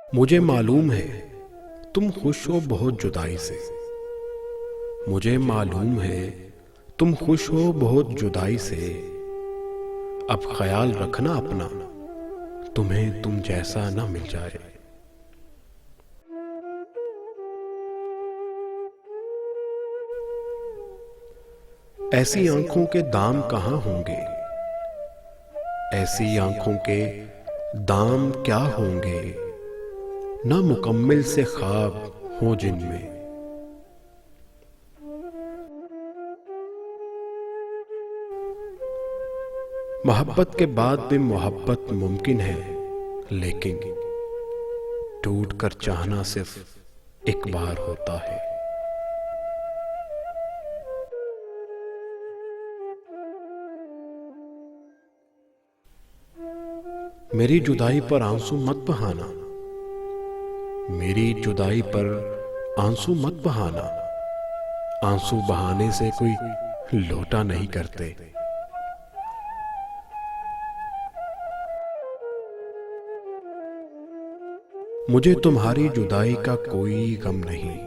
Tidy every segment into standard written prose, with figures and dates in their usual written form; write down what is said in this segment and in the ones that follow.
मुझे मालूम है तुम खुश हो बहुत जुदाई से। मुझे मालूम है तुम खुश हो बहुत जुदाई से। अब ख्याल रखना अपना, तुम्हें तुम जैसा ना मिल जाए। ऐसी आंखों के दाम कहां होंगे, ऐसी आंखों के दाम क्या होंगे, ना मुकम्मिल से ख्वाब हो जिनमें। मोहब्बत के बाद भी मोहब्बत मुमकिन है, लेकिन टूट कर चाहना सिर्फ एक बार होता है। मेरी जुदाई पर आंसू मत बहाना, मेरी जुदाई पर आंसू मत बहाना। आंसू बहाने से कोई लोटा नहीं करते। मुझे तुम्हारी जुदाई का कोई गम नहीं,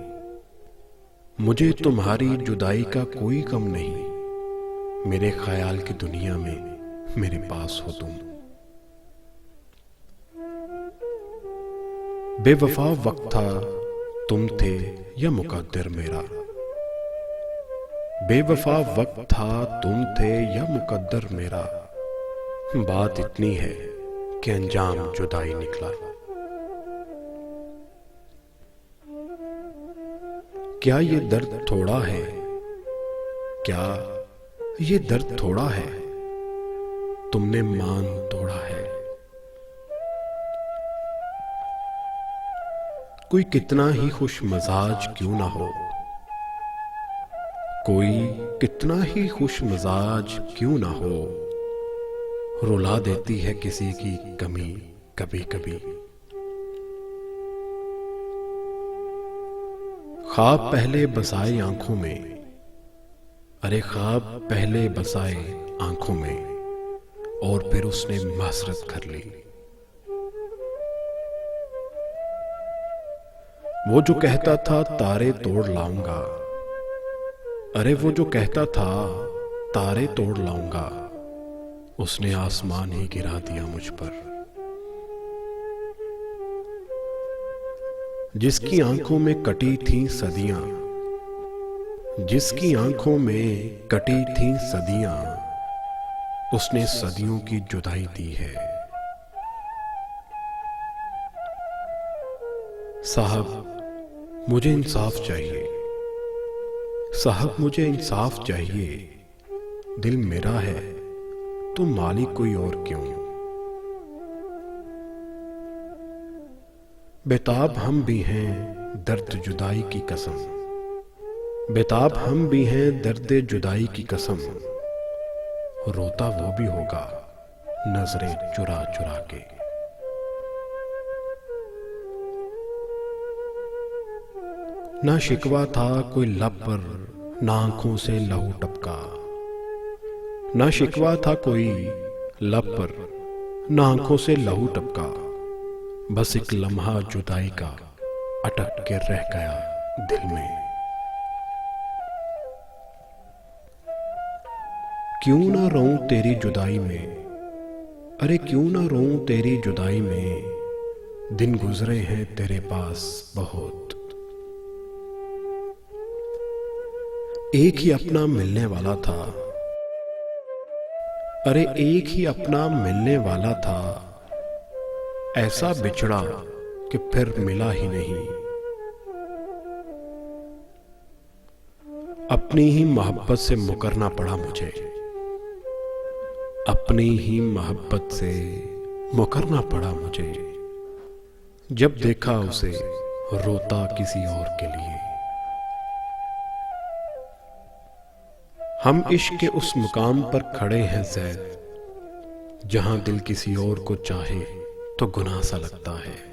मुझे तुम्हारी जुदाई का कोई गम नहीं। मेरे ख्याल की दुनिया में मेरे पास हो तुम। बेवफा वक्त था तुम थे या मुकद्दर मेरा। बेवफा वक्त था तुम थे या मुकद्दर मेरा। बात इतनी है कि अंजाम जुदाई निकला। क्या ये दर्द थोड़ा है, क्या ये दर्द थोड़ा है, तुमने मान तोड़ा है। कोई कितना ही खुश मजाज क्यों ना हो, कोई कितना ही खुश मजाज क्यों ना हो, रुला देती है किसी की कमी कभी कभी। ख्वाब पहले बसाए आंखों में, अरे ख्वाब पहले बसाए आंखों में, और फिर उसने मासरत कर ली। वो जो कहता था तारे तोड़ लाऊंगा, अरे वो जो कहता था तारे तोड़ लाऊंगा, उसने आसमान ही गिरा दिया मुझ पर। जिसकी आंखों में कटी थी सदियां, जिसकी आंखों में कटी थी सदियां, उसने सदियों की जुदाई दी है। साहब मुझे इंसाफ चाहिए, साहब मुझे इंसाफ चाहिए। दिल मेरा है तो मालिक कोई और क्यों। बेताब हम भी हैं दर्द जुदाई की कसम, बेताब हम भी हैं दर्द जुदाई की कसम। रोता वो भी होगा नजरें चुरा चुरा के। ना शिकवा था कोई लब पर, ना आंखों से लहू टपका। ना शिकवा था कोई लब पर, ना आंखों से लहू टपका। बस एक लम्हा जुदाई का अटक के रह गया दिल में। क्यों ना रोऊं तेरी जुदाई में, अरे क्यों ना रोऊं तेरी जुदाई में। दिन गुजरे हैं तेरे पास बहुत, एक ही अपना मिलने वाला था, अरे एक ही अपना मिलने वाला था। ऐसा बिछड़ा कि फिर मिला ही नहीं। अपनी ही मोहब्बत से मुकरना पड़ा मुझे, अपनी ही मोहब्बत से मुकरना पड़ा मुझे। जब देखा उसे रोता किसी और के लिए। हम इश्क के उस मुकाम पर खड़े हैं ज़ैद, जहां दिल किसी और को चाहे तो गुनाह सा लगता है।